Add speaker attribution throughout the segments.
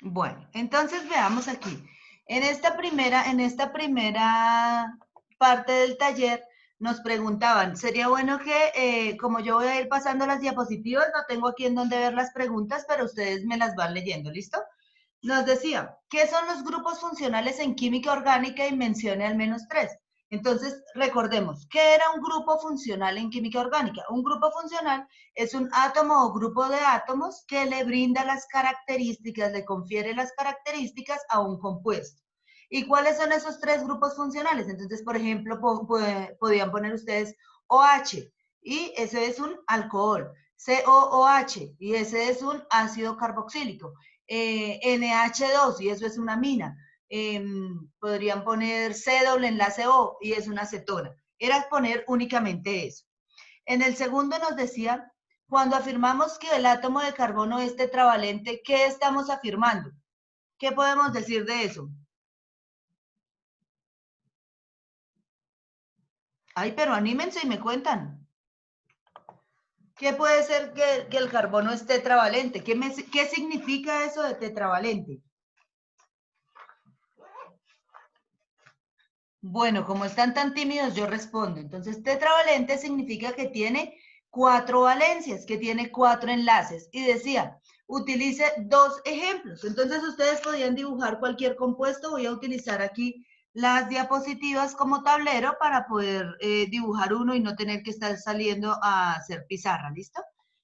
Speaker 1: Bueno, entonces veamos aquí. En esta primera parte del taller nos preguntaban, sería bueno que, como yo voy a ir pasando las diapositivas, no tengo aquí en donde ver las preguntas, pero ustedes me las van leyendo, ¿listo? Nos decía, ¿qué son los grupos funcionales en química orgánica? Y mencione al menos tres. Entonces, recordemos, ¿qué era un grupo funcional en química orgánica? Un grupo funcional es un átomo o grupo de átomos que le brinda las características, le confiere las características a un compuesto. ¿Y cuáles son esos tres grupos funcionales? Entonces, por ejemplo, podían poner ustedes OH, y ese es un alcohol, COOH, y ese es un ácido carboxílico. NH2 y eso es una amina. Podrían poner C doble enlace O y es una acetona. Era poner únicamente eso. En el segundo nos decía, cuando afirmamos que el átomo de carbono es tetravalente, ¿qué estamos afirmando? ¿Qué podemos decir de eso? Ay, pero anímense y me cuentan. ¿Qué puede ser que el carbono es tetravalente? ¿Qué significa eso de tetravalente? Bueno, como están tan tímidos, yo respondo. Entonces, tetravalente significa que tiene 4 valencias, que tiene 4 enlaces. Y decía, utilice 2 ejemplos. Entonces, ustedes podían dibujar cualquier compuesto. Voy a utilizar aquí las diapositivas como tablero para poder dibujar uno y no tener que estar saliendo a hacer pizarra, ¿listo?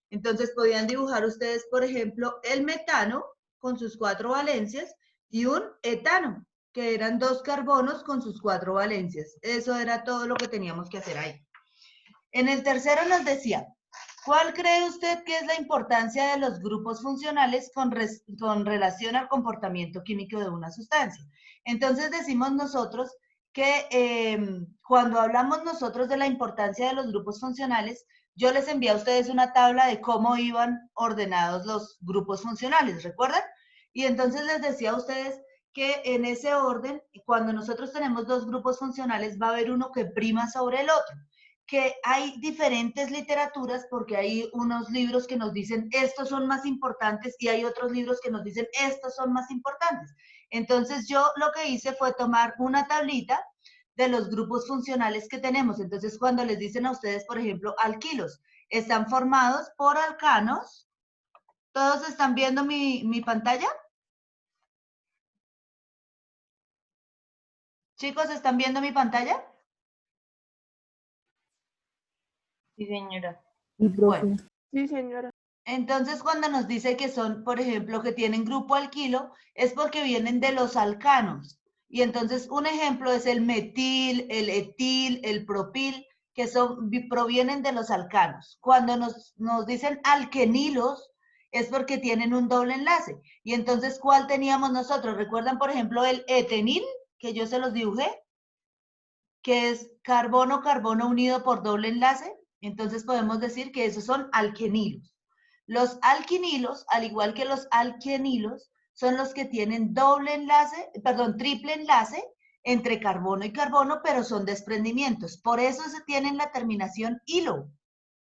Speaker 1: Entonces, podían dibujar ustedes, por ejemplo, el metano con sus 4 valencias y un etano, que eran 2 carbonos con sus 4 valencias. Eso era todo lo que teníamos que hacer ahí. En el tercero nos decía, ¿cuál cree usted que es la importancia de los grupos funcionales con relación al comportamiento químico de una sustancia? Entonces decimos nosotros que cuando hablamos nosotros de la importancia de los grupos funcionales, yo les envié a ustedes una tabla de cómo iban ordenados los grupos funcionales, ¿recuerdan? Y entonces les decía a ustedes que en ese orden, cuando nosotros tenemos dos grupos funcionales, va a haber uno que prima sobre el otro, que hay diferentes literaturas porque hay unos libros que nos dicen estos son más importantes y hay otros libros que nos dicen estos son más importantes. Entonces yo lo que hice fue tomar una tablita de los grupos funcionales que tenemos. Entonces cuando les dicen a ustedes, por ejemplo, alquilos, están formados por alcanos. ¿Todos están viendo mi pantalla? Chicos, ¿están viendo mi pantalla?
Speaker 2: Sí, señora.
Speaker 3: Y
Speaker 1: Bueno,
Speaker 3: profe.
Speaker 2: Sí, señora.
Speaker 1: entonces cuando nos dice que son, por ejemplo, que tienen grupo alquilo, es porque vienen de los alcanos. Y entonces un ejemplo es el metil, el etil, el propil, que provienen de los alcanos. Cuando nos dicen alquenilos, es porque tienen un doble enlace. Y entonces, ¿cuál teníamos nosotros? ¿Recuerdan, por ejemplo, el etenil, que yo se los dibujé? Que es carbono-carbono unido por doble enlace. Entonces podemos decir que esos son alquenilos. Los alquinilos, al igual que los alquenilos, son los que tienen doble enlace, perdón, triple enlace entre carbono y carbono, pero son desprendimientos. Por eso se tienen la terminación hilo.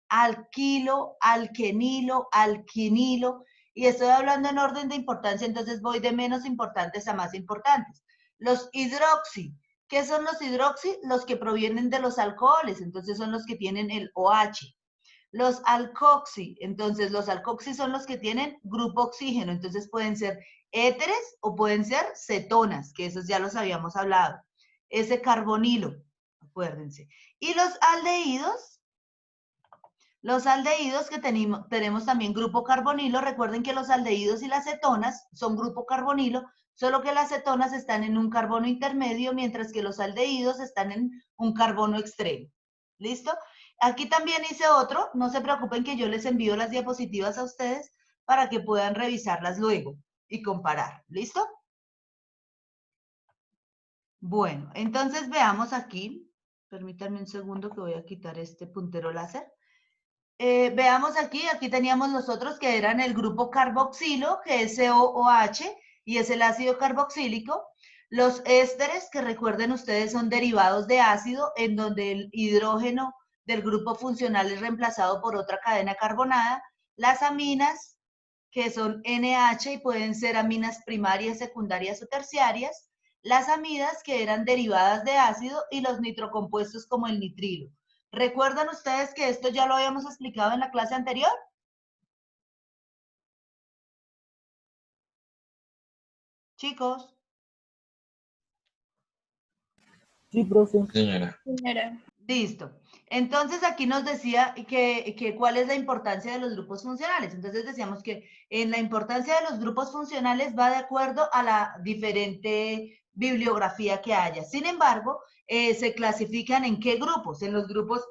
Speaker 1: Alquilo, alquenilo, alquinilo. Y estoy hablando en orden de importancia, entonces voy de menos importantes a más importantes. Los hidroxi. ¿Qué son los hidroxi? Los que provienen de los alcoholes, entonces son los que tienen el OH. Los alcoxi, entonces los alcoxi son los que tienen grupo oxígeno, entonces pueden ser éteres o pueden ser cetonas, que esos ya los habíamos hablado. Ese carbonilo, acuérdense. Y los aldehídos que tenemos también grupo carbonilo, recuerden que los aldehídos y las cetonas son grupo carbonilo, solo que las cetonas están en un carbono intermedio, mientras que los aldehídos están en un carbono extremo. ¿Listo? Aquí también hice otro, no se preocupen que yo les envío las diapositivas a ustedes para que puedan revisarlas luego y comparar. ¿Listo? Bueno, entonces veamos aquí. Permítanme un segundo que voy a quitar este puntero láser. Veamos aquí teníamos los otros que eran el grupo carboxilo, que es COOH, y es el ácido carboxílico. Los ésteres, que recuerden ustedes, son derivados de ácido, en donde el hidrógeno del grupo funcional es reemplazado por otra cadena carbonada. Las aminas, que son NH y pueden ser aminas primarias, secundarias o terciarias, las amidas, que eran derivadas de ácido, y los nitrocompuestos como el nitrilo. ¿Recuerdan ustedes que esto ya lo habíamos explicado en la clase anterior? Chicos.
Speaker 3: Sí, profe.
Speaker 4: Señora.
Speaker 2: Señora.
Speaker 1: Listo. Entonces aquí nos decía que cuál es la importancia de los grupos funcionales. Entonces decíamos que en la importancia de los grupos funcionales va de acuerdo a la diferente bibliografía que haya. Sin embargo, se clasifican en qué grupos. En los grupos,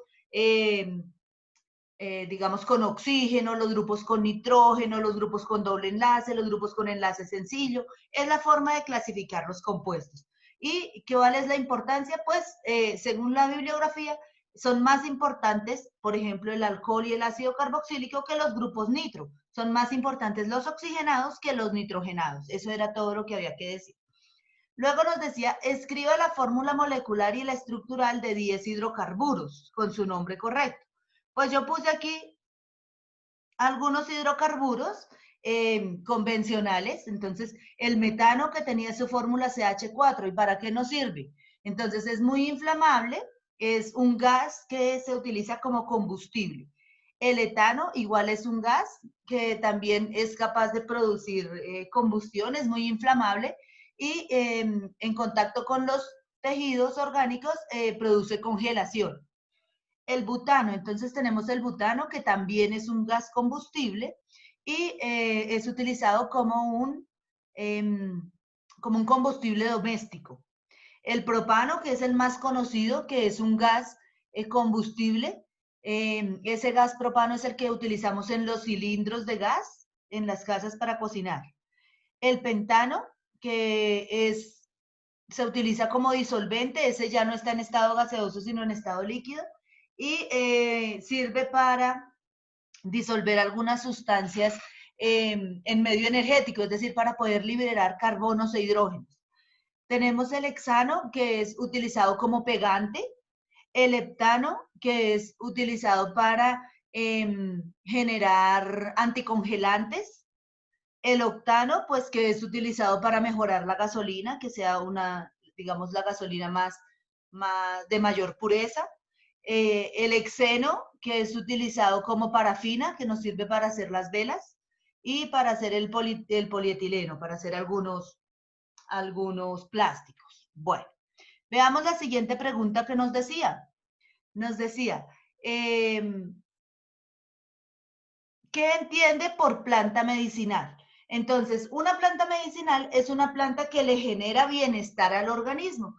Speaker 1: digamos, con oxígeno, los grupos con nitrógeno, los grupos con doble enlace, los grupos con enlace sencillo. Es la forma de clasificar los compuestos. ¿Y cuál es la importancia? Pues, según la bibliografía, son más importantes, por ejemplo, el alcohol y el ácido carboxílico, que los grupos nitro. Son más importantes los oxigenados que los nitrogenados. Eso era todo lo que había que decir. Luego nos decía, escriba la fórmula molecular y la estructural de 10 hidrocarburos con su nombre correcto. Pues yo puse aquí algunos hidrocarburos convencionales. Entonces, el metano, que tenía su fórmula CH4. ¿Y para qué nos sirve? Entonces, es muy inflamable, es un gas que se utiliza como combustible. El etano igual es un gas que también es capaz de producir combustión, es muy inflamable, y en contacto con los tejidos orgánicos produce congelación. El butano, entonces tenemos el butano, que también es un gas combustible y es utilizado como un combustible doméstico. El propano, que es el más conocido, que es un gas combustible. Ese gas propano es el que utilizamos en los cilindros de gas, en las casas para cocinar. El pentano, que se utiliza como disolvente, ese ya no está en estado gaseoso, sino en estado líquido, y sirve para disolver algunas sustancias en medio energético, es decir, para poder liberar carbonos e hidrógenos. Tenemos el hexano, que es utilizado como pegante, el heptano, que es utilizado para generar anticongelantes, el octano, pues, que es utilizado para mejorar la gasolina, que sea digamos, la gasolina más de mayor pureza. El hexeno, que es utilizado como parafina, que nos sirve para hacer las velas, y para hacer el polietileno, para hacer algunos plásticos. Bueno, veamos la siguiente pregunta que nos decía. Nos decía, ¿qué entiende por planta medicinal? Entonces, una planta medicinal es una planta que le genera bienestar al organismo.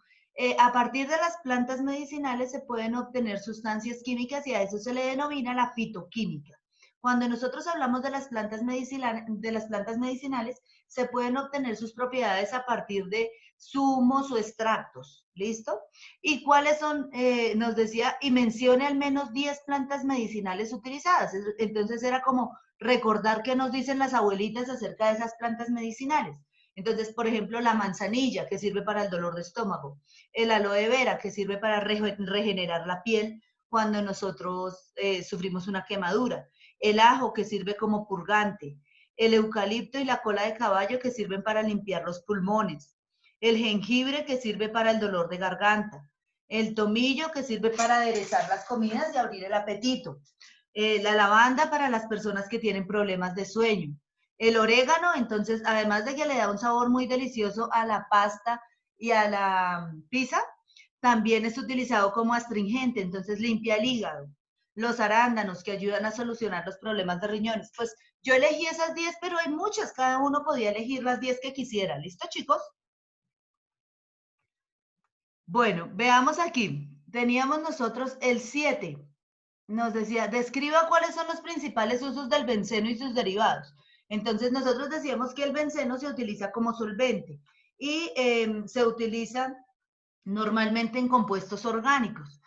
Speaker 1: A partir de las plantas medicinales se pueden obtener sustancias químicas, y a eso se le denomina la fitoquímica. Cuando nosotros hablamos de las plantas medicinales, se pueden obtener sus propiedades a partir de zumos o extractos. ¿Listo? ¿Y cuáles son? Nos decía, y mencione al menos 10 plantas medicinales utilizadas. Entonces era como recordar qué nos dicen las abuelitas acerca de esas plantas medicinales. Entonces, por ejemplo, la manzanilla, que sirve para el dolor de estómago. El aloe vera, que sirve para regenerar la piel cuando nosotros sufrimos una quemadura. El ajo, que sirve como purgante. El eucalipto y la cola de caballo, que sirven para limpiar los pulmones. El jengibre, que sirve para el dolor de garganta. El tomillo, que sirve para aderezar las comidas y abrir el apetito. La lavanda, para las personas que tienen problemas de sueño. El orégano, entonces, además de que le da un sabor muy delicioso a la pasta y a la pizza, también es utilizado como astringente, entonces limpia el hígado. Los arándanos, que ayudan a solucionar los problemas de riñones. Pues yo elegí esas 10, pero hay muchas, cada uno podía elegir las 10 que quisiera. ¿Listo, chicos? Bueno, veamos aquí. Teníamos nosotros el 7. Nos decía, describa cuáles son los principales usos del benceno y sus derivados. Entonces nosotros decíamos que el benceno se utiliza como solvente y se utiliza normalmente en compuestos orgánicos.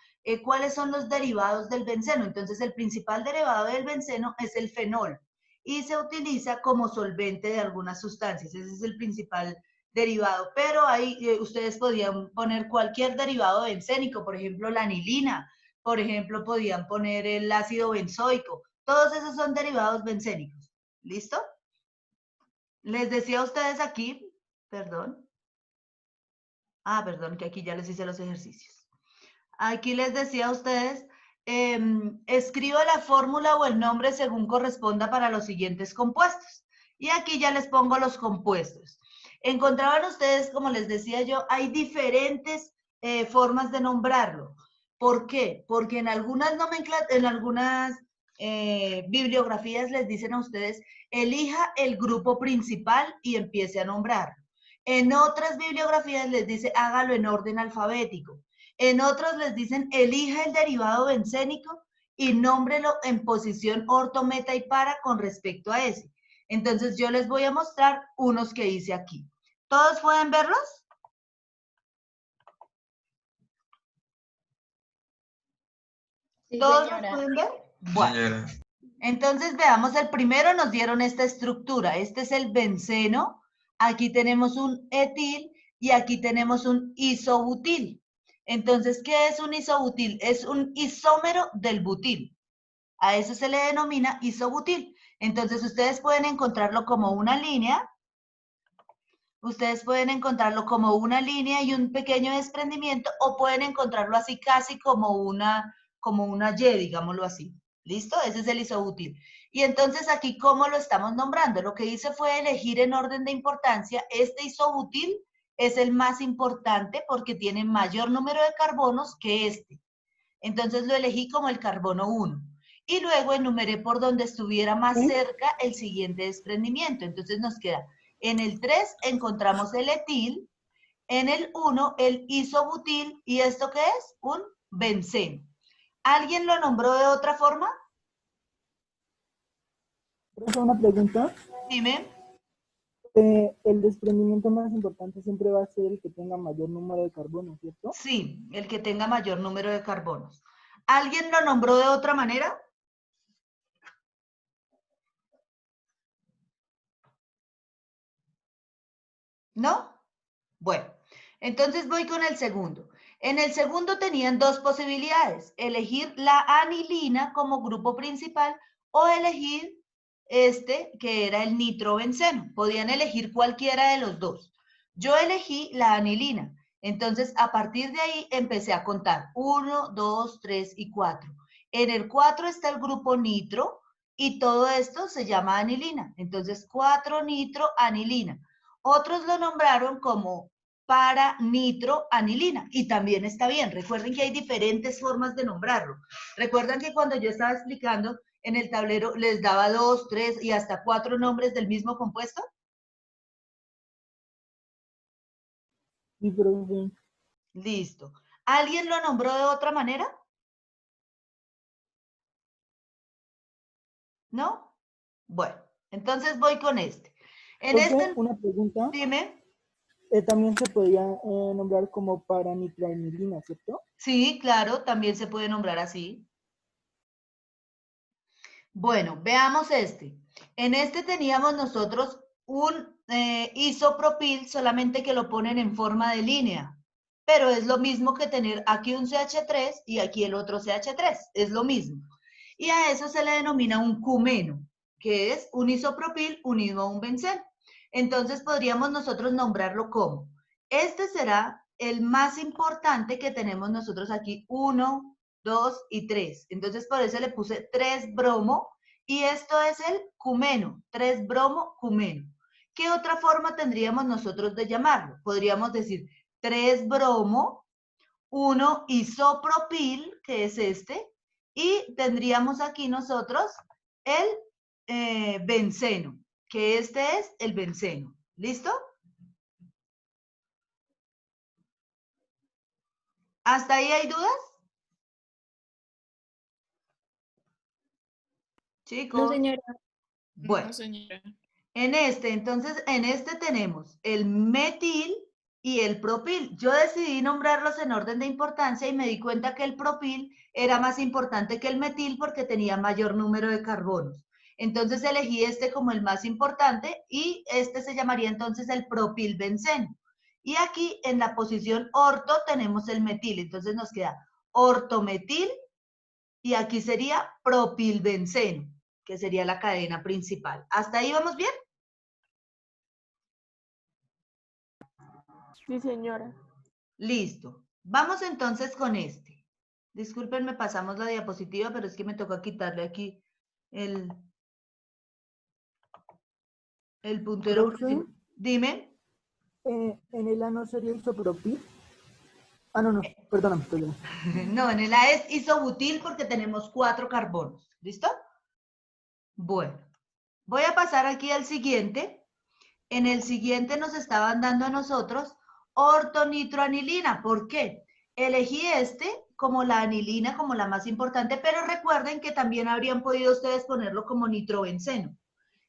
Speaker 1: ¿Cuáles son los derivados del benceno? Entonces el principal derivado del benceno es el fenol y se utiliza como solvente de algunas sustancias. Ese es el principal derivado, pero ahí ustedes podían poner cualquier derivado bencénico, por ejemplo la anilina, por ejemplo podían poner el ácido benzoico, todos esos son derivados bencénicos. ¿Listo? Les decía a ustedes aquí, perdón. Perdón, que aquí ya les hice los ejercicios. Aquí les decía a ustedes, escriba la fórmula o el nombre según corresponda para los siguientes compuestos. Y aquí ya les pongo los compuestos. Encontraban ustedes, como les decía yo, hay diferentes formas de nombrarlo. ¿Por qué? Porque en algunas bibliografías les dicen a ustedes, elija el grupo principal y empiece a nombrar. En otras bibliografías les dice, hágalo en orden alfabético. En otros les dicen, elija el derivado bencénico y nómbrelo en posición orto, meta y para con respecto a ese. Entonces yo les voy a mostrar unos que hice aquí. ¿Todos pueden verlos?
Speaker 2: Sí,
Speaker 1: ¿Todos los
Speaker 2: señora.
Speaker 1: pueden ver?
Speaker 4: Sí,
Speaker 1: Bueno,
Speaker 4: señora.
Speaker 1: entonces veamos, el primero nos dieron esta estructura. Este es el benceno. Aquí tenemos un etil y aquí tenemos un isobutil. Entonces, ¿qué es un isobutil? Es un isómero del butil. A eso se le denomina isobutil. Entonces, ustedes pueden encontrarlo como una línea. Ustedes pueden encontrarlo como una línea y un pequeño desprendimiento, o pueden encontrarlo así casi como una Y, digámoslo así. ¿Listo? Ese es el isobutil. Y entonces aquí, ¿cómo lo estamos nombrando? Lo que hice fue elegir en orden de importancia. Este isobutil es el más importante porque tiene mayor número de carbonos que este. Entonces lo elegí como el carbono 1. Y luego enumeré por donde estuviera más cerca el siguiente desprendimiento. Entonces nos queda, en el 3 encontramos el etil, en el 1 el isobutil, ¿y esto qué es? Un benceno. ¿Alguien lo nombró de otra forma?
Speaker 3: Profe, una pregunta.
Speaker 1: Dime.
Speaker 3: El desprendimiento más importante siempre va a ser el que tenga mayor número de carbono, ¿cierto?
Speaker 1: Sí, el que tenga mayor número de carbonos. ¿Alguien lo nombró de otra manera? ¿No? Bueno, entonces voy con el segundo. En el segundo tenían dos posibilidades, elegir la anilina como grupo principal o elegir este que era el nitrobenceno. Podían elegir cualquiera de los dos. Yo elegí la anilina. Entonces, a partir de ahí empecé a contar 1, 2, 3 y 4. En el 4 está el grupo nitro y todo esto se llama anilina. Entonces, 4-nitroanilina. Otros lo nombraron como para nitroanilina y también está bien. Recuerden que hay diferentes formas de nombrarlo. Recuerdan que cuando yo estaba explicando en el tablero les daba 2, 3 y hasta 4 nombres del mismo compuesto.
Speaker 3: Sí, profe.
Speaker 1: Listo. ¿Alguien lo nombró de otra manera? ¿No? Bueno, entonces voy con este. En
Speaker 3: Profe,
Speaker 1: este,
Speaker 3: una pregunta.
Speaker 1: dime.
Speaker 3: También se podía nombrar como paranitroanilina, ¿cierto?
Speaker 1: Sí, claro, también se puede nombrar así. Bueno, veamos este. En este teníamos nosotros un isopropil, solamente que lo ponen en forma de línea. Pero es lo mismo que tener aquí un CH3 y aquí el otro CH3. Es lo mismo. Y a eso se le denomina un cumeno, que es un isopropil unido a un benceno. Entonces podríamos nosotros nombrarlo como, este será el más importante que tenemos nosotros aquí, 1, 2 y 3. Entonces por eso le puse 3-bromo y esto es el cumeno, 3-bromo-cumeno. ¿Qué otra forma tendríamos nosotros de llamarlo? Podríamos decir 3-bromo, 1-isopropil, que es este, y tendríamos aquí nosotros el benceno, que este es el benceno. ¿Listo? ¿Hasta ahí hay dudas? Chicos.
Speaker 2: No, señora.
Speaker 1: Bueno.
Speaker 5: No, señora.
Speaker 1: Entonces, en este tenemos el metil y el propil. Yo decidí nombrarlos en orden de importancia y me di cuenta que el propil era más importante que el metil porque tenía mayor número de carbonos. Entonces elegí este como el más importante y este se llamaría entonces el propilbenceno. Y aquí en la posición orto tenemos el metil. Entonces nos queda ortometil y aquí sería propilbenceno, que sería la cadena principal. ¿Hasta ahí vamos bien?
Speaker 2: Sí, señora.
Speaker 1: Listo. Vamos entonces con este. Discúlpenme, pasamos la diapositiva, pero es que me toca quitarle aquí el puntero.
Speaker 3: Profe,
Speaker 1: Dime.
Speaker 3: en el A no sería isopropil. Ah, no, perdóname, perdóname.
Speaker 1: No, en el A es isobutil porque tenemos 4 carbonos. ¿Listo? Bueno, voy a pasar aquí al siguiente. En el siguiente nos estaban dando a nosotros ortonitroanilina. ¿Por qué? Elegí este como la anilina, como la más importante, pero recuerden que también habrían podido ustedes ponerlo como nitrobenceno.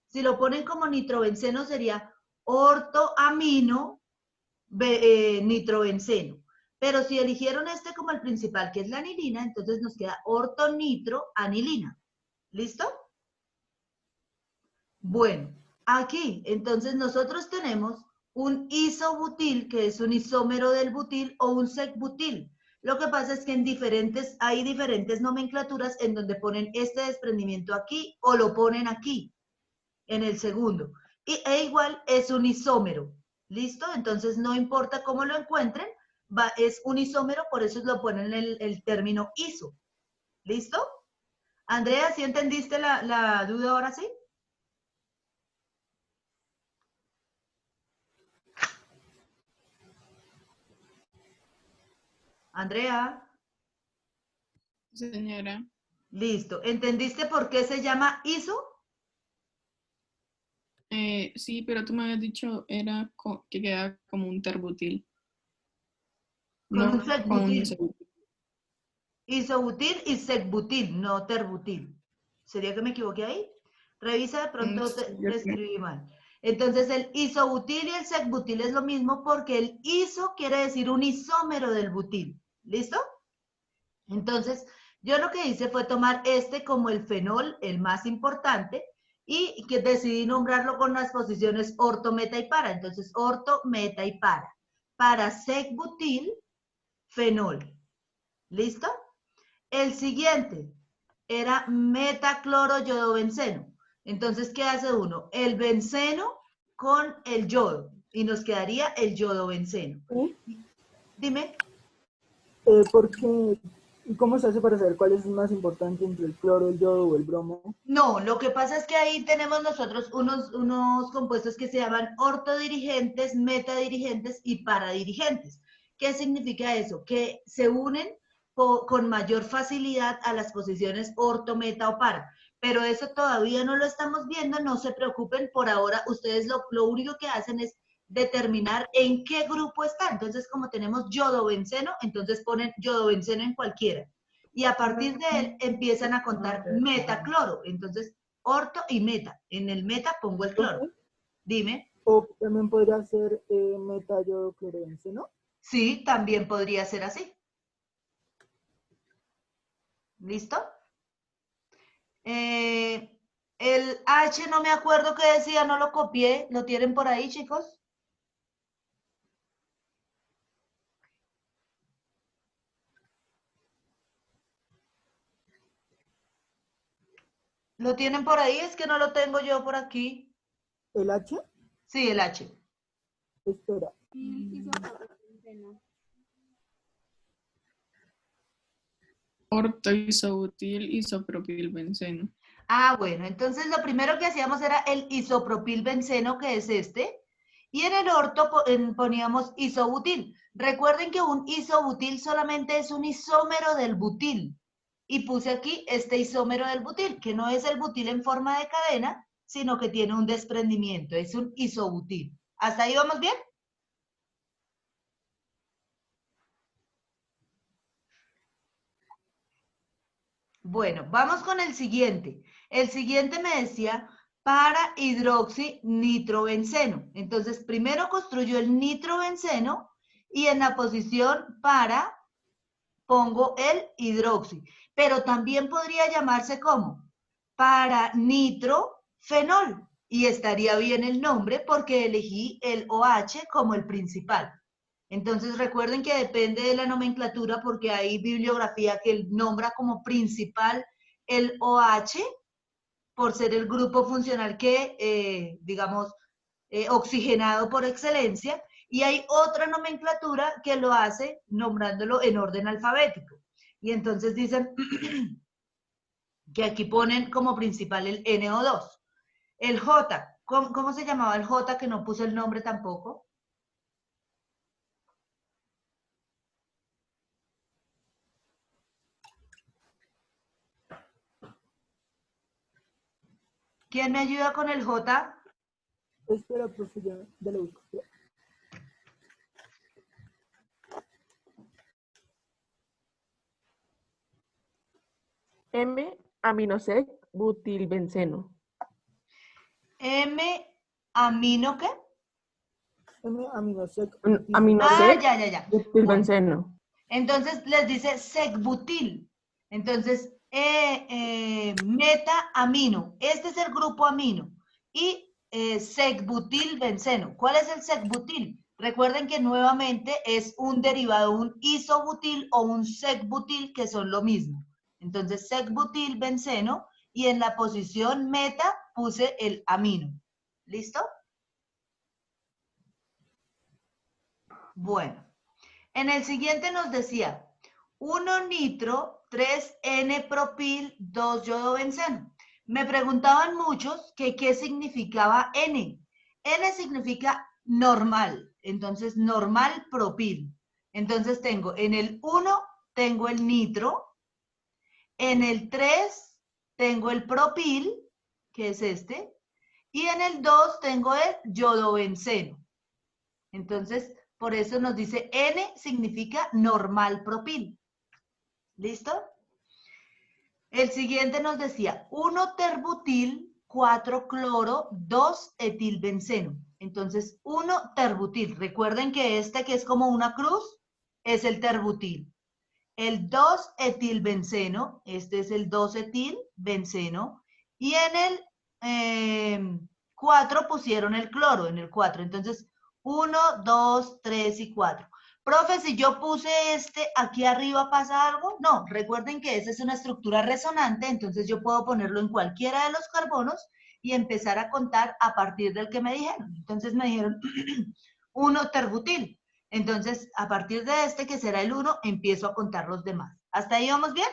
Speaker 1: Si lo ponen como nitrobenceno sería ortoamino nitrobenceno. Pero si eligieron este como el principal, que es la anilina, entonces nos queda ortonitroanilina. ¿Listo? Bueno, aquí, entonces nosotros tenemos un isobutil, que es un isómero del butil, o un secbutil. Lo que pasa es que hay diferentes nomenclaturas en donde ponen este desprendimiento aquí o lo ponen aquí, en el segundo. E igual es un isómero. ¿Listo? Entonces no importa cómo lo encuentren, es un isómero, por eso lo ponen el término iso. ¿Listo? Andrea, ¿sí entendiste la duda ahora sí? Andrea.
Speaker 4: Señora,
Speaker 1: Listo. ¿Entendiste por qué se llama ISO?
Speaker 4: sí, pero tú me habías dicho que queda como un terbutil,
Speaker 1: Con
Speaker 4: no
Speaker 1: un
Speaker 4: como un
Speaker 1: secbutil.
Speaker 4: isobutil.
Speaker 1: Isobutil y secbutil, no terbutil. ¿Sería que me equivoqué ahí? Revisa, de pronto
Speaker 4: Sí, yo
Speaker 1: te
Speaker 4: creo.
Speaker 1: escribí mal. Entonces, el isobutil y el secbutil es lo mismo porque el iso quiere decir un isómero del butil. ¿Listo? Entonces, yo lo que hice fue tomar este como el fenol, el más importante, y que decidí nombrarlo con las posiciones orto, meta y para. Entonces, orto, meta y para. Para secbutil, fenol. ¿Listo? El siguiente era metacloroyodobenceno. Entonces, ¿qué hace uno? El benceno con el yodo. Y nos quedaría el yodobenceno. Dime.
Speaker 3: Porque, ¿y cómo se hace para saber cuál es más importante entre el cloro, el yodo o el bromo?
Speaker 1: No, lo que pasa es que ahí tenemos nosotros unos compuestos que se llaman ortodirigentes, metadirigentes y paradirigentes. ¿Qué significa eso? Que se unen con mayor facilidad a las posiciones orto, meta o para. Pero eso todavía no lo estamos viendo, no se preocupen, por ahora ustedes lo único que hacen es determinar en qué grupo está. Entonces, como tenemos yodobenceno, entonces ponen yodobenceno en cualquiera. Y a partir de él empiezan a contar metacloro. Entonces, orto y meta. En el meta pongo el cloro. Dime.
Speaker 3: O también podría ser metayodoclorebenceno.
Speaker 1: Sí, también podría ser así. ¿Listo? El H no me acuerdo qué decía, no lo copié. ¿Lo tienen por ahí, chicos? ¿Lo tienen por ahí? Es que no lo tengo yo por aquí.
Speaker 3: ¿El H?
Speaker 1: Sí, el H.
Speaker 3: Espera.
Speaker 4: Ortoisobutil, isopropilbenceno.
Speaker 1: Ah, bueno, entonces lo primero que hacíamos era el isopropilbenceno, que es este, y en el orto poníamos isobutil. Recuerden que un isobutil solamente es un isómero del butil. Y puse aquí este isómero del butil, que no es el butil en forma de cadena, sino que tiene un desprendimiento, es un isobutil. ¿Hasta ahí vamos bien? Bueno, vamos con el siguiente. El siguiente me decía para hidroxinitrobenceno. Entonces, primero construyo el nitrobenceno y en la posición para pongo el hidroxi. Pero también podría llamarse como para nitrofenol. Y estaría bien el nombre porque elegí el OH como el principal. Entonces recuerden que depende de la nomenclatura porque hay bibliografía que nombra como principal el OH por ser el grupo funcional que, digamos, oxigenado por excelencia, Y hay otra nomenclatura que lo hace nombrándolo en orden alfabético. Y entonces dicen que aquí ponen como principal el NO2. El J, ¿cómo se llamaba el J que no puso el nombre tampoco? ¿Quién me ayuda con el J?
Speaker 3: Espera, profe, ya lo busco. Espera.
Speaker 5: M-aminosec butilbenceno.
Speaker 1: ¿Amino qué?
Speaker 3: M-aminosec.
Speaker 1: Ah,
Speaker 5: Aminosec
Speaker 1: ya. Bueno,
Speaker 5: butilbenceno.
Speaker 1: entonces les dice secbutil. Entonces, meta-amino. Este es el grupo amino. Y secbutilbenceno. ¿Cuál es el secbutil? Recuerden que nuevamente es un derivado, un isobutil o un secbutil, que son lo mismo. Entonces, secbutilbenceno. Y en la posición meta puse el amino. ¿Listo? Bueno. En el siguiente nos decía 1 nitro, 3 N-propil, 2 yodobenceno. Me preguntaban muchos que qué significaba N. N significa normal, entonces normal propil. Entonces tengo en el 1 tengo el nitro, en el 3 tengo el propil, que es este, y en el 2 tengo el yodobenceno. Entonces, por eso nos dice N significa normal propil. ¿Listo? El siguiente nos decía 1 terbutil, 4 cloro, 2 etilbenceno. Entonces, 1 terbutil. Recuerden que este que es como una cruz es el terbutil. El 2 etilbenceno, este es el 2 etilbenceno. Y en el 4 pusieron el cloro, en el 4. Entonces, 1, 2, 3 y 4. Profe, si yo puse este aquí arriba, ¿pasa algo? No, recuerden que esa es una estructura resonante, entonces yo puedo ponerlo en cualquiera de los carbonos y empezar a contar a partir del que me dijeron. Entonces me dijeron 1 terbutil. Entonces, a partir de este, que será el 1, empiezo a contar los demás. ¿Hasta ahí vamos bien?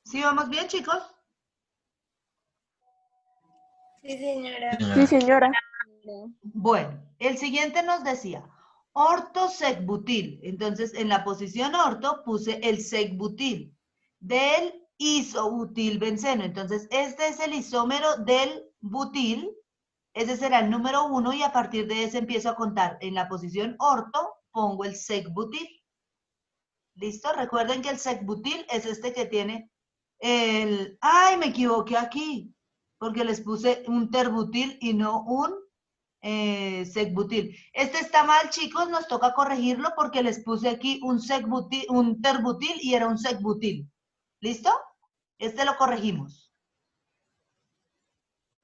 Speaker 1: ¿Sí vamos bien, chicos?
Speaker 2: Sí, señora.
Speaker 5: Sí, señora.
Speaker 1: Bueno, el siguiente nos decía ortosecbutil. Entonces, en la posición orto puse el secbutil del isobutilbenceno. Entonces, este es el isómero del butil. Ese será el número 1 y a partir de ese empiezo a contar. En la posición orto pongo el secbutil. ¿Listo? Recuerden que el secbutil es este que tiene el... ¡Ay, me equivoqué aquí! Porque les puse un terbutil y no un secbutil. Este está mal, chicos, nos toca corregirlo porque les puse aquí un terbutil y era un secbutil. ¿Listo? Este lo corregimos.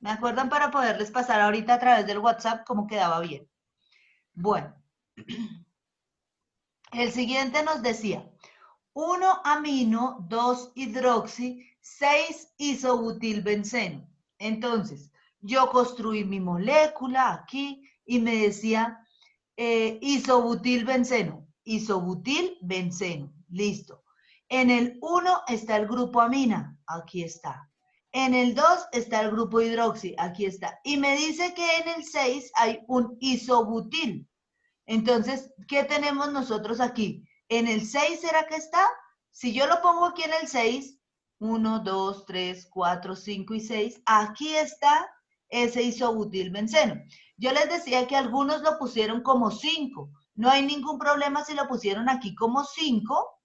Speaker 1: ¿Me acuerdan para poderles pasar ahorita a través del WhatsApp cómo quedaba bien? Bueno. El siguiente nos decía 1 amino, 2 hidroxi, 6 isobutilbenceno. Entonces, yo construí mi molécula aquí y me decía isobutilbenceno. Isobutilbenceno. Listo. En el 1 está el grupo amina. Aquí está. En el 2 está el grupo hidroxi. Aquí está. Y me dice que en el 6 hay un isobutil. Entonces, ¿qué tenemos nosotros aquí? En el 6, ¿será que está? Si yo lo pongo aquí en el 6, 1, 2, 3, 4, 5 y 6, aquí está ese isobutilbenceno. Yo les decía que algunos lo pusieron como 5. No hay ningún problema si lo pusieron aquí como 5,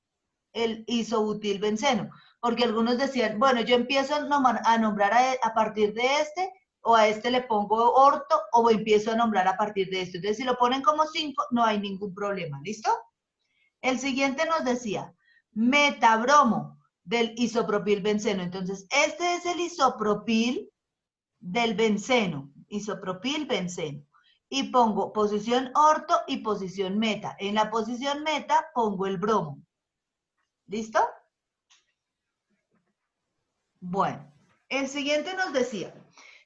Speaker 1: el isobutilbenceno. Porque algunos decían, bueno, yo empiezo a nombrar a partir de este, o a este le pongo orto, o empiezo a nombrar a partir de esto. Entonces, si lo ponen como 5, no hay ningún problema. ¿Listo? El siguiente nos decía, metabromo del isopropilbenceno. Entonces, este es el isopropil del benceno. Isopropilbenceno. Y pongo posición orto y posición meta. En la posición meta pongo el bromo. ¿Listo? Bueno, El siguiente nos decía,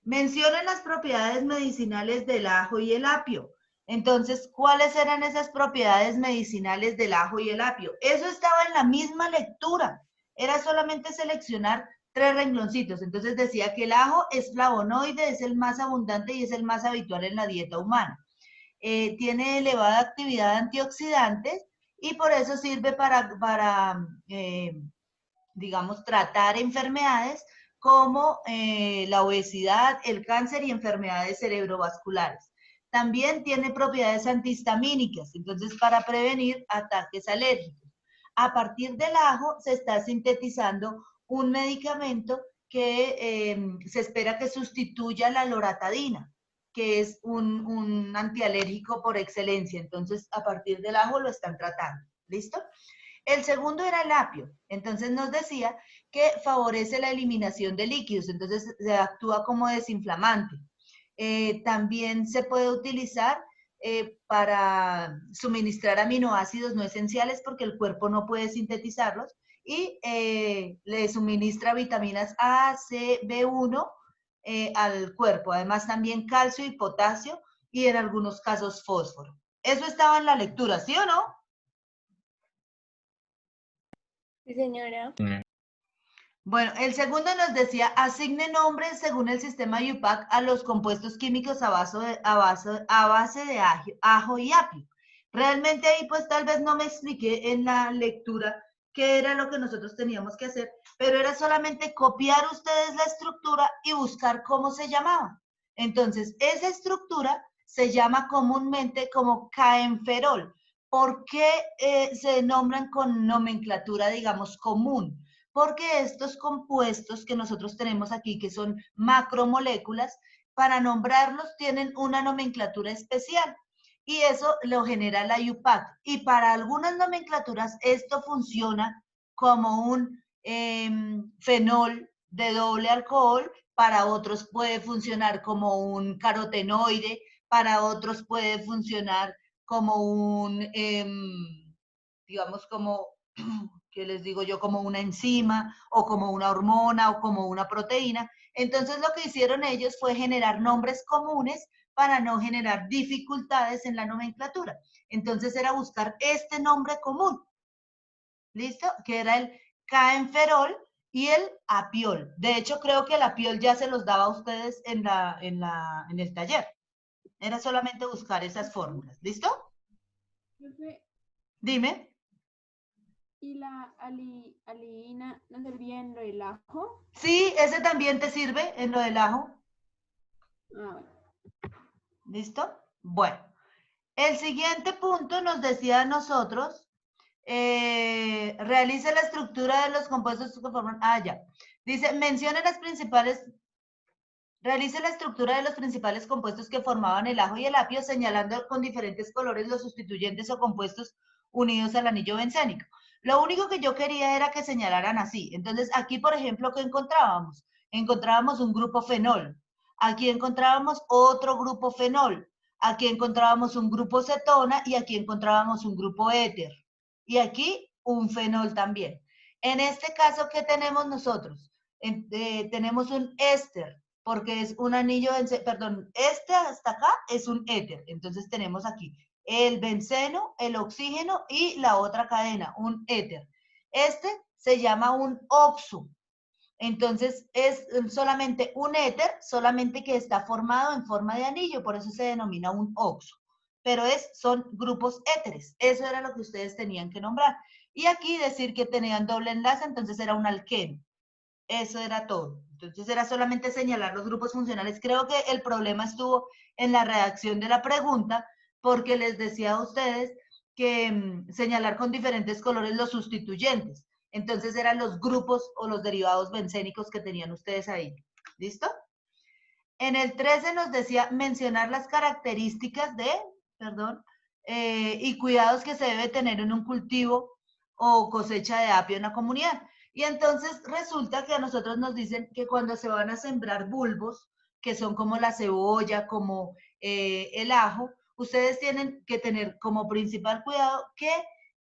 Speaker 1: mencionen las propiedades medicinales del ajo y el apio. Entonces, ¿cuáles eran esas propiedades medicinales del ajo y el apio? Eso estaba en la misma lectura. Era solamente seleccionar 3 rengloncitos. Entonces decía que el ajo es flavonoide, es el más abundante y es el más habitual en la dieta humana. Tiene elevada actividad antioxidante y por eso sirve para digamos, tratar enfermedades como la obesidad, el cáncer y enfermedades cerebrovasculares. También tiene propiedades antihistamínicas, entonces para prevenir ataques alérgicos. A partir del ajo se está sintetizando un medicamento que se espera que sustituya la loratadina, que es un antialérgico por excelencia. Entonces, a partir del ajo lo están tratando. ¿Listo? El segundo era el apio. Entonces nos decía que favorece la eliminación de líquidos, entonces se actúa como desinflamante. También se puede utilizar para suministrar aminoácidos no esenciales porque el cuerpo no puede sintetizarlos y le suministra vitaminas A, C, B1 al cuerpo. Además también calcio y potasio y en algunos casos fósforo. Eso estaba en la lectura, ¿sí o no?
Speaker 2: Sí, señora.
Speaker 1: Bueno, el segundo nos decía, asigne nombres según el sistema IUPAC a los compuestos químicos a base de ajo y apio. Realmente ahí pues tal vez no me expliqué en la lectura qué era lo que nosotros teníamos que hacer, pero era solamente copiar ustedes la estructura y buscar cómo se llamaba. Entonces, esa estructura se llama comúnmente como caenferol. ¿Por qué se nombran con nomenclatura, digamos, común? Porque estos compuestos que nosotros tenemos aquí, que son macromoléculas, para nombrarlos tienen una nomenclatura especial y eso lo genera la IUPAC. Y para algunas nomenclaturas esto funciona como un fenol de doble alcohol, para otros puede funcionar como un carotenoide, para otros puede funcionar como un, digamos, como que les digo yo, como una enzima o como una hormona o como una proteína. Entonces lo que hicieron ellos fue generar nombres comunes para no generar dificultades en la nomenclatura. Entonces era buscar este nombre común, ¿listo? Que era el caenferol y el apiol. De hecho, creo que el apiol ya se los daba a ustedes en el taller. Era solamente buscar esas fórmulas, ¿listo? Dime.
Speaker 6: ¿Y la aliina no servía en lo del ajo?
Speaker 1: Sí, ese también te sirve en lo del ajo.
Speaker 6: Ah, bueno.
Speaker 1: ¿Listo? Bueno, el siguiente punto nos decía a nosotros, realice la estructura de los compuestos que forman, ya. Dice, mencione las principales, realice la estructura de los principales compuestos que formaban el ajo y el apio, señalando con diferentes colores los sustituyentes o compuestos unidos al anillo bencénico. Lo único que yo quería era que señalaran así. Entonces, aquí, por ejemplo, ¿qué encontrábamos? Encontrábamos un grupo fenol. Aquí encontrábamos otro grupo fenol. Aquí encontrábamos un grupo cetona y aquí encontrábamos un grupo éter. Y aquí un fenol también. En este caso, ¿qué tenemos nosotros? Tenemos un éster, porque es un anillo, perdón, este hasta acá es un éter. Entonces tenemos aquí el benceno, el oxígeno y la otra cadena, un éter. Este se llama un oxo. Entonces es solamente un éter, solamente que está formado en forma de anillo, por eso se denomina un oxo. Pero son grupos éteres. Eso era lo que ustedes tenían que nombrar. Y aquí decir que tenían doble enlace, entonces era un alqueno. Eso era todo. Entonces era solamente señalar los grupos funcionales. Creo que el problema estuvo en la redacción de la pregunta, porque les decía a ustedes que señalar con diferentes colores los sustituyentes. Entonces eran los grupos o los derivados bencénicos que tenían ustedes ahí. ¿Listo? En el 13 nos decía mencionar las características de, y cuidados que se debe tener en un cultivo o cosecha de apio en la comunidad. Y entonces resulta que a nosotros nos dicen que cuando se van a sembrar bulbos, que son como la cebolla, como el ajo, ustedes tienen que tener como principal cuidado que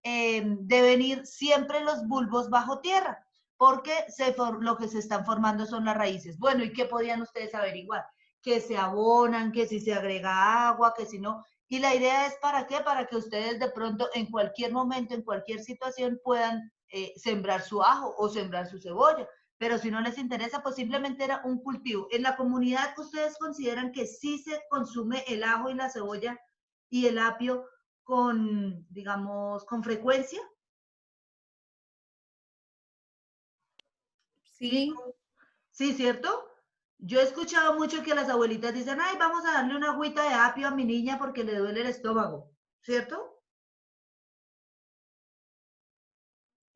Speaker 1: deben ir siempre los bulbos bajo tierra, porque lo que se están formando son las raíces. Bueno, ¿y qué podían ustedes averiguar? Que se abonan, que si se agrega agua, que si no. Y la idea es ¿para qué? Para que ustedes de pronto en cualquier momento, en cualquier situación puedan sembrar su ajo o sembrar su cebolla. Pero si no les interesa, pues simplemente era un cultivo. En la comunidad, ¿ustedes consideran que sí se consume el ajo y la cebolla y el apio con, digamos, con frecuencia?
Speaker 2: Sí.
Speaker 1: Sí, ¿cierto? Yo he escuchado mucho que las abuelitas dicen, ay, vamos a darle una agüita de apio a mi niña porque le duele el estómago, ¿cierto?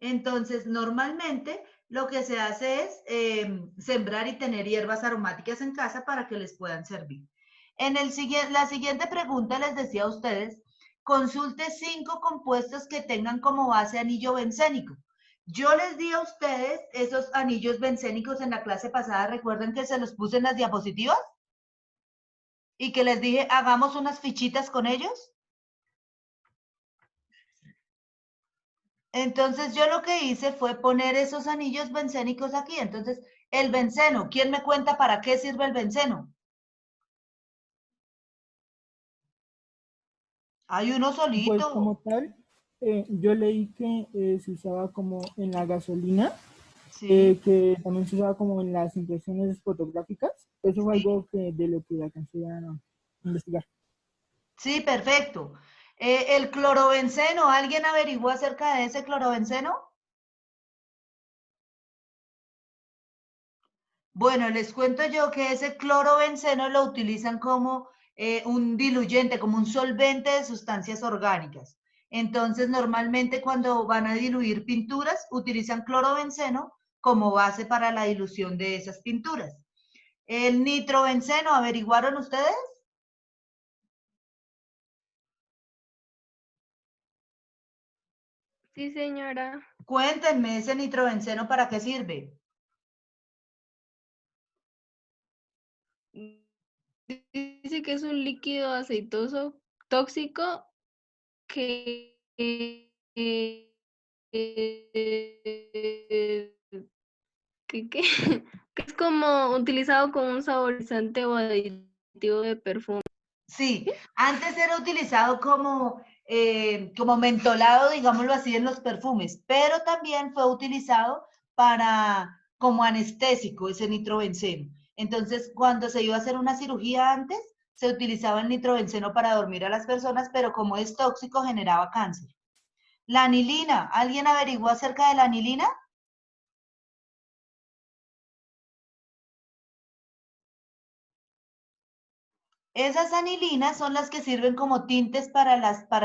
Speaker 1: Entonces, normalmente lo que se hace es sembrar y tener hierbas aromáticas en casa para que les puedan servir. La siguiente pregunta les decía a ustedes, consulte 5 compuestos que tengan como base anillo bencénico. Yo les di a ustedes esos anillos bencénicos en la clase pasada, recuerden que se los puse en las diapositivas y que les dije, hagamos unas fichitas con ellos. Entonces yo lo que hice fue poner esos anillos bencénicos aquí. Entonces, el benceno, ¿quién me cuenta para qué sirve el benceno? Hay uno
Speaker 3: Pues como
Speaker 1: solito.
Speaker 3: tal, yo leí que se usaba como en la gasolina,
Speaker 1: Sí,
Speaker 3: que también se usaba como en las impresiones fotográficas. Eso fue
Speaker 1: sí,
Speaker 3: algo que de lo que alcancé a investigar.
Speaker 1: sí, perfecto. El clorobenceno, ¿alguien averiguó acerca de ese clorobenceno? Bueno, les cuento yo que ese clorobenceno lo utilizan como un diluyente, como un solvente de sustancias orgánicas. Entonces, normalmente cuando van a diluir pinturas, utilizan clorobenceno como base para la dilución de esas pinturas. El nitrobenceno, ¿averiguaron ustedes?
Speaker 2: Sí, señora.
Speaker 1: Cuéntenme ese nitrobenceno, ¿para qué sirve?
Speaker 2: Dice que es un líquido aceitoso tóxico que, que, que que es como utilizado como un saborizante o aditivo de perfume.
Speaker 1: Sí, antes era utilizado como mentolado, digámoslo así, en los perfumes, pero también fue utilizado como anestésico ese nitrobenceno. Entonces, cuando se iba a hacer una cirugía antes, se utilizaba el nitrobenceno para dormir a las personas, pero como es tóxico, generaba cáncer. La anilina, ¿alguien averiguó acerca de la anilina? Esas anilinas son las que sirven como tintes para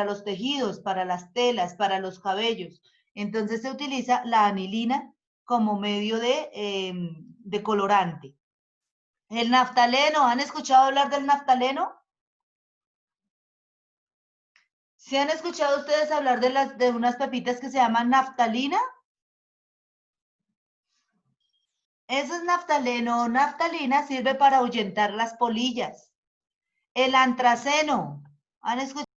Speaker 1: los tejidos, para las telas, para los cabellos. Entonces se utiliza la anilina como medio de colorante. El naftaleno, ¿han escuchado hablar del naftaleno? ¿Sí han escuchado ustedes hablar de unas pepitas que se llaman naftalina? Ese es naftaleno o naftalina, sirve para ahuyentar las polillas. El antraceno, ¿han escuchado?